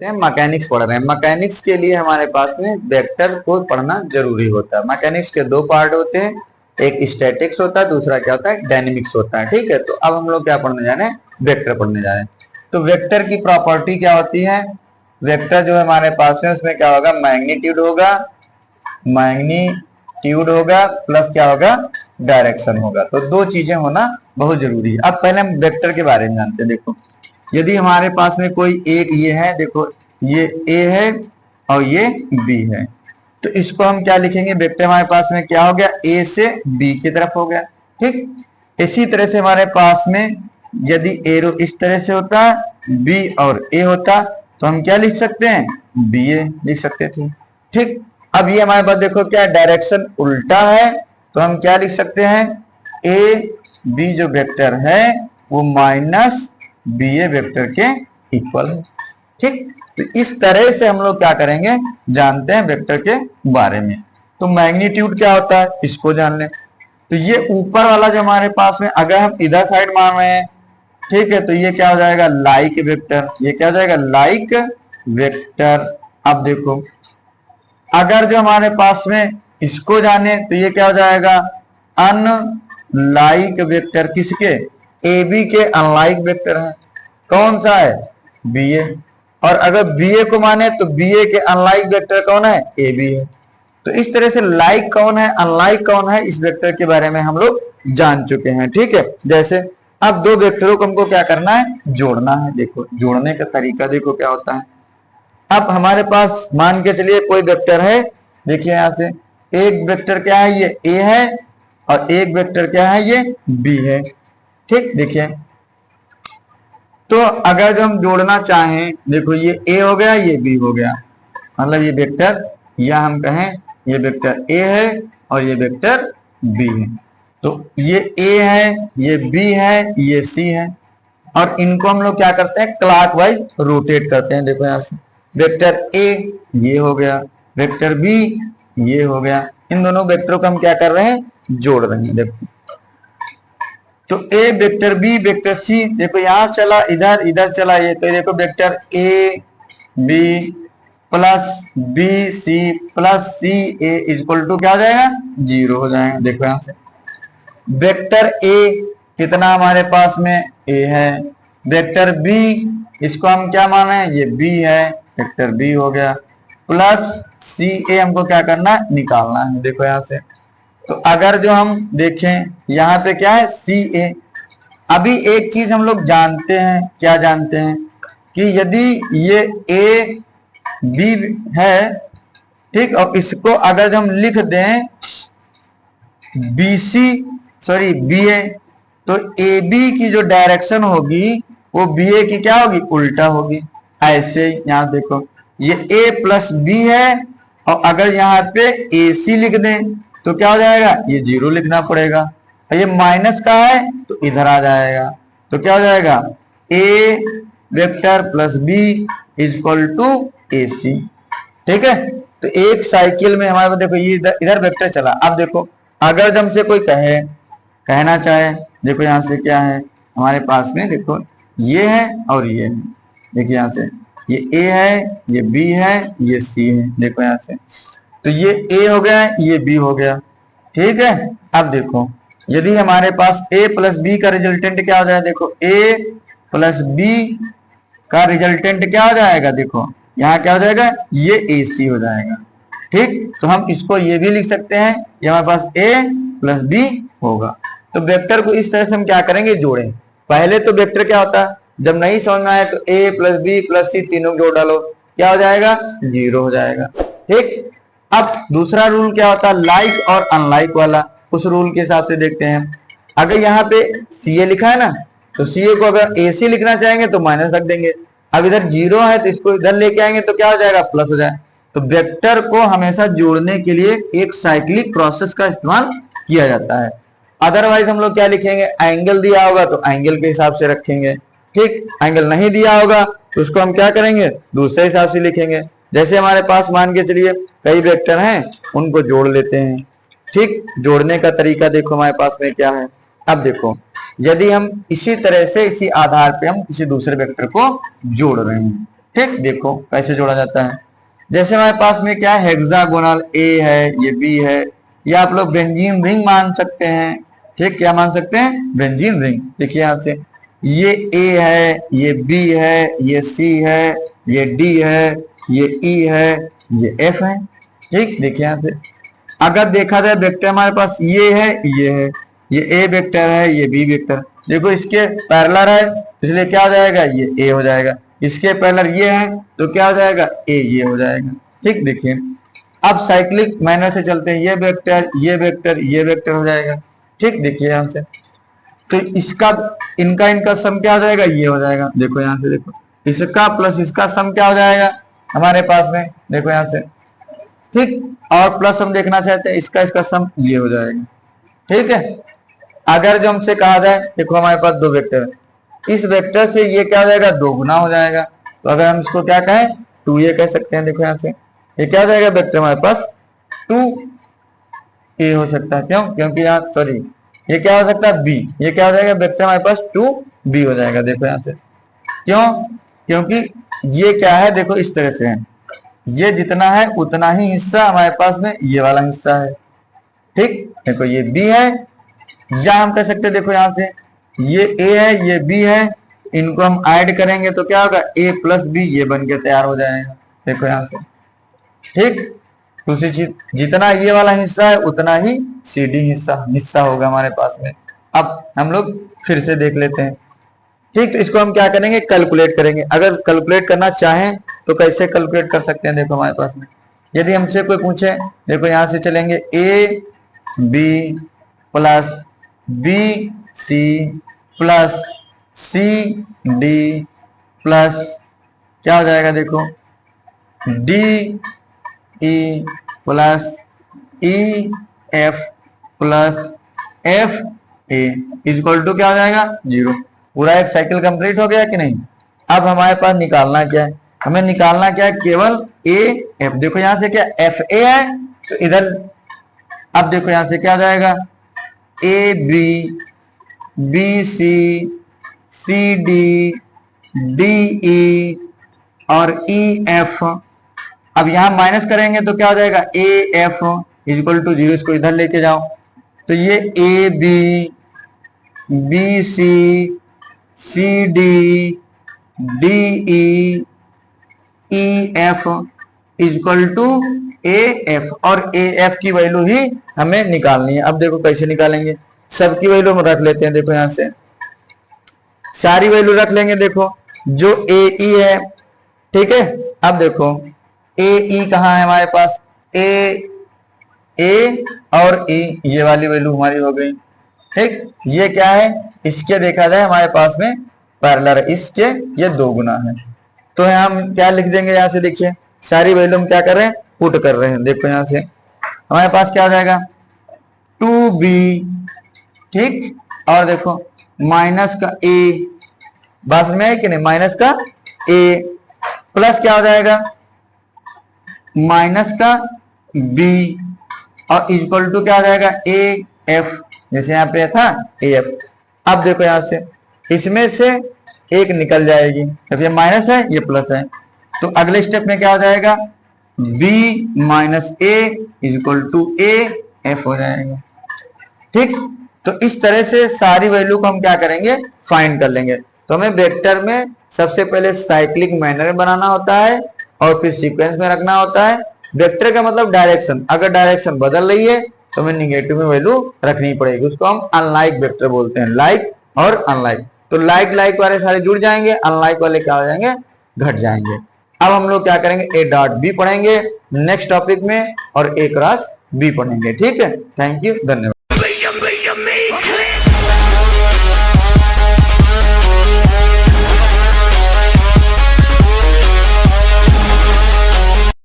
हैं मैकेनिक्स पढ़ रहे हैं। मैकेनिक्स के लिए हमारे पास में वेक्टर को पढ़ना जरूरी होता है। मैकेनिक्स के दो पार्ट होते हैं, एक स्टैटिक्स होता है, दूसरा क्या होता है, डायनेमिक्स होता है। ठीक है, तो अब हम लोग क्या पढ़ने जा रहे हैं, वेक्टर पढ़ने जा रहे हैं। तो वेक्टर की प्रॉपर्टी क्या होती है, वेक्टर जो हमारे पास में उसमें क्या होगा, मैग्नीट्यूड होगा प्लस क्या होगा, डायरेक्शन होगा। तो दो चीजें होना बहुत जरूरी है। अब पहले हम वेक्टर के बारे में जानते हैं। देखो, यदि हमारे पास में कोई एक ये है, देखो ये ए है और ये बी है, तो इसको हम क्या लिखेंगे, वेक्टर हमारे पास में क्या हो गया, ए से बी की तरफ हो गया। ठीक, इसी तरह से हमारे पास में यदि एरो इस तरह से होता, बी और ए होता, तो हम क्या लिख सकते हैं, बी ए लिख सकते थे। ठीक, अब ये हमारे पास देखो क्या डायरेक्शन उल्टा है, तो हम क्या लिख सकते हैं, ए बी जो वेक्टर है वो माइनस बी ए वेक्टर के इक्वल है। ठीक, तो इस तरह से हम लोग क्या करेंगे, जानते हैं वेक्टर के बारे में। तो मैग्नीट्यूड क्या होता है, इसको जान लें। तो ये ऊपर वाला जो हमारे पास में, अगर हम इधर साइड मान रहे हैं, ठीक है, तो ये क्या हो जाएगा, लाइक वेक्टर। ये क्या हो जाएगा, लाइक वेक्टर। अब देखो, अगर जो हमारे पास में इसको जाने, तो ये क्या हो जाएगा, अनलाइक वेक्टर। किसके, ए बी के अनलाइक वेक्टर है। कौन सा है, बी ए। और अगर बी ए को माने तो बी ए के अनलाइक वेक्टर कौन है, ए बी है। तो इस तरह से लाइक कौन है, अनलाइक कौन है, इस वेक्टर के बारे में हम लोग जान चुके हैं। ठीक है, जैसे अब दो वेक्टरों को हमको क्या करना है, जोड़ना है। देखो जोड़ने का तरीका देखो क्या होता है। अब हमारे पास मान के चलिए कोई वेक्टर है, देखिए यहां से एक वेक्टर क्या है, ये ए है, और एक वेक्टर क्या है, ये बी है। ठीक, देखिए तो अगर जो हम जोड़ना चाहें, देखो ये ए हो गया, ये बी हो गया, मतलब ये वेक्टर, या हम कहें ये वेक्टर ए है और ये वेक्टर बी है। तो ये ए है, ये बी है, ये सी है, और इनको हम लोग क्या करते हैं, क्लॉकवाइज रोटेट करते हैं। देखो यहां से वेक्टर ए ये हो गया, वेक्टर बी ये हो गया, इन दोनों वेक्टरों को हम क्या कर रहे हैं, जोड़ रहे हैं। देखो तो A vector B vector C, देखो यहां चला इधर, इधर चला ये, तो देखो vector A B plus B C plus C A equal to क्या हो जाएगा, 0 हो जाएगा। देखो यहां से वेक्टर ए कितना हमारे पास में ए है, वेक्टर बी इसको हम क्या माने, ये बी है, वेक्टर बी हो गया, प्लस सी ए हमको क्या करना है, निकालना है। देखो यहां से, तो अगर जो हम देखें यहाँ पे क्या है, सी ए। अभी एक चीज हम लोग जानते हैं, क्या जानते हैं, कि यदि ये ए बी है, ठीक, और इसको अगर जो हम लिख दें बी सी, सॉरी बी ए, तो ए बी की जो डायरेक्शन होगी वो बी ए की क्या होगी, उल्टा होगी। ऐसे यहां देखो ये ए प्लस बी है, और अगर यहाँ पे ए सी लिख दें तो क्या हो जाएगा, ये 0 लिखना पड़ेगा, और ये माइनस का है तो इधर आ जाएगा, तो क्या हो जाएगा, A vector plus B is equal to A C. ठीक है, तो एक साइकिल में हमारे पास देखो ये इधर वेक्टर चला। अब देखो अगर हमसे कोई कहना चाहे, देखो यहां से क्या है हमारे पास में, देखो ये है और ये है, देखिए यहां से ये ए है, ये बी है, ये सी है। देखो यहां से तो ये ए हो गया, ये बी हो गया। ठीक है, अब देखो यदि हमारे पास ए प्लस बी का रिजल्टेंट क्या हो जाए, देखो ए प्लस बी का रिजल्टेंट क्या हो जाएगा, देखो यहाँ क्या हो जाएगा, ये ए सी हो जाएगा। ठीक, तो हम इसको ये भी लिख सकते हैं, ये हमारे पास ए प्लस बी होगा। तो वेक्टर को इस तरह से हम क्या करेंगे, जोड़ें। पहले तो वेक्टर क्या होता है, जब नहीं समझ में आए तो ए प्लस बी प्लस सी तीनों जोड़ डालो, क्या हो जाएगा, 0 हो जाएगा। ठीक, अब दूसरा रूल क्या होता है, लाइक और अनलाइक वाला, उस रूल के हिसाब से देखते हैं। अगर यहाँ पे सी ए लिखा है ना, तो सी ए को अगर ए सी लिखना चाहेंगे तो माइनस रख देंगे। अब इधर 0 है तो इसको इधर लेके आएंगे तो क्या हो जाएगा, प्लस हो जाए। तो वेक्टर को हमेशा जोड़ने के लिए एक साइक्लिक प्रोसेस का इस्तेमाल किया जाता है। अदरवाइज हम लोग क्या लिखेंगे, एंगल दिया होगा तो एंगल के हिसाब से रखेंगे। ठीक, एंगल नहीं दिया होगा तो उसको हम क्या करेंगे, दूसरे हिसाब से लिखेंगे। जैसे हमारे पास मान के चलिए कई वेक्टर हैं, उनको जोड़ लेते हैं। ठीक, जोड़ने का तरीका देखो हमारे पास में क्या है। अब देखो यदि हम इसी तरह से इसी आधार पे हम किसी दूसरे वेक्टर को जोड़ रहे हैं, ठीक, देखो कैसे जोड़ा जाता है। जैसे हमारे पास में क्या है, हेक्सागोनल ए है, ये बी है, या आप लोग बेंजीन रिंग मान सकते हैं। ठीक, क्या मान सकते हैं, बेंजीन रिंग। देखिए यहां से ये ए है, ये बी है, ये सी है, ये डी है, ये ई है, ये एफ है। ठीक, देखिए यहां से अगर देखा जाए वेक्टर हमारे पास ये है, ये ए वेक्टर है, ये बी वेक्टर। देखो इसके पैरेलल है, इसलिए क्या हो जाएगा, ये ए हो जाएगा। इसके पैरेलल ये है तो क्या हो जाएगा, ए ये हो जाएगा। ठीक, देखिए अब साइक्लिक मैनर से चलते हैं, ये वेक्टर, ये वेक्टर, ये वेक्टर हो जाएगा। ठीक, देखिए यहां से तो इसका इनका सम क्या हो जाएगा, ये हो जाएगा। देखो यहां से, देखो इसका प्लस इसका सम क्या हो जाएगा हमारे पास में, देखो यहां से। ठीक, और प्लस हम देखना चाहते हैं इसका सम, ये हो जाएगा। ठीक है, अगर जो हमसे कहा जाए, देखो हमारे पास दो वेक्टर है, इस वेक्टर से ये क्या हो जाएगा, दो गुना हो जाएगा। तो अगर हम इसको क्या कहें, 2a कह सकते हैं। देखो यहां से ये क्या हो जाएगा, वेक्टर हमारे पास 2a हो सकता है। क्यों, क्योंकि यहाँ सॉरी ये क्या हो सकता है, b, ये क्या हो जाएगा, वेक्टर हमारे पास 2b हो जाएगा। देखो यहां से क्यों, क्योंकि ये क्या है, देखो इस तरह से है, ये जितना है उतना ही हिस्सा हमारे पास में ये वाला हिस्सा है। ठीक, देखो ये b है, या हम कह सकते हैं, देखो यहां से ये a है, ये b है, इनको हम ऐड करेंगे तो क्या होगा, a प्लस b, ये बन के तैयार हो जाएगा। देखो यहां से। ठीक, दूसरी चीज, जितना ये वाला हिस्सा है उतना ही CD हिस्सा होगा हमारे पास में। अब हम लोग फिर से देख लेते हैं। ठीक, तो इसको हम क्या करेंगे, कैलकुलेट करेंगे। अगर कैलकुलेट करना चाहें तो कैसे कैलकुलेट कर सकते हैं, देखो हमारे पास में यदि हमसे कोई पूछे, देखो यहां से चलेंगे a b plus b c plus c d plus क्या हो जाएगा, देखो d e plus e f plus f a equal to क्या हो जाएगा, 0। पूरा एक साइकिल कंप्लीट हो गया कि नहीं। अब हमारे पास निकालना क्या है, हमें निकालना क्या है, केवल a f। देखो यहां से क्या f a है, तो इधर अब देखो यहां से क्या हो जाएगा, a b b c c d d e और e f। अब यहां माइनस करेंगे तो क्या हो जाएगा, a f इक्वल टू 0। इसको इधर लेके जाओ तो ये a b b c c d d e e f equal to a f, और a f की वैल्यू ही हमें निकालनी है। अब देखो कैसे निकालेंगे, सबकी वैल्यू हम रख लेते हैं। देखो यहां से सारी वैल्यू रख लेंगे। देखो जो a e है, ठीक है, अब देखो ए ई कहाँ है हमारे पास, ए और ई, ये वाली वैल्यू हमारी हो गई। ठीक, ये क्या है, इसके देखा जाए हमारे पास में पैरेलल है, इसके ये दो गुना है। तो यहाँ हम क्या लिख देंगे, यहाँ से देखिए सारी वैल्यू हम क्या कर रहे हैं, पुट कर रहे हैं। देखो यहाँ से हमारे पास क्या हो जाएगा, 2b। ठीक, और देखो माइनस का a, बात में है कि नहीं, माइनस का a प्लस क्या हो जाएगा, माइनस का b, और इक्वल टू क्या हो जाएगा, a f, जैसे यहाँ पे था a f। अब देखो यहां से इसमें से एक निकल जाएगी, जब ये माइनस है ये प्लस है, तो अगले स्टेप में क्या हो जाएगा, b minus a equal to a f हो जाएगा। ठीक, तो इस तरह से सारी वैल्यू को हम क्या करेंगे, फाइंड कर लेंगे। तो हमें वेक्टर में सबसे पहले साइक्लिक मैनर बनाना होता है और फिर सीक्वेंस में रखना होता है। वेक्टर का मतलब डायरेक्शन, अगर डायरेक्शन बदल रही है तो हमें निगेटिव में वैल्यू रखनी पड़ेगी, उसको हम अनलाइक वेक्टर बोलते हैं, लाइक और अनलाइक। तो लाइक वाले सारे जुड़ जाएंगे, अनलाइक वाले क्या हो जाएंगे, घट जाएंगे। अब हम लोग क्या करेंगे, ए डॉट बी पढ़ेंगे नेक्स्ट टॉपिक में और ए क्रॉस बी पढ़ेंगे। ठीक है, थैंक यू, धन्यवाद।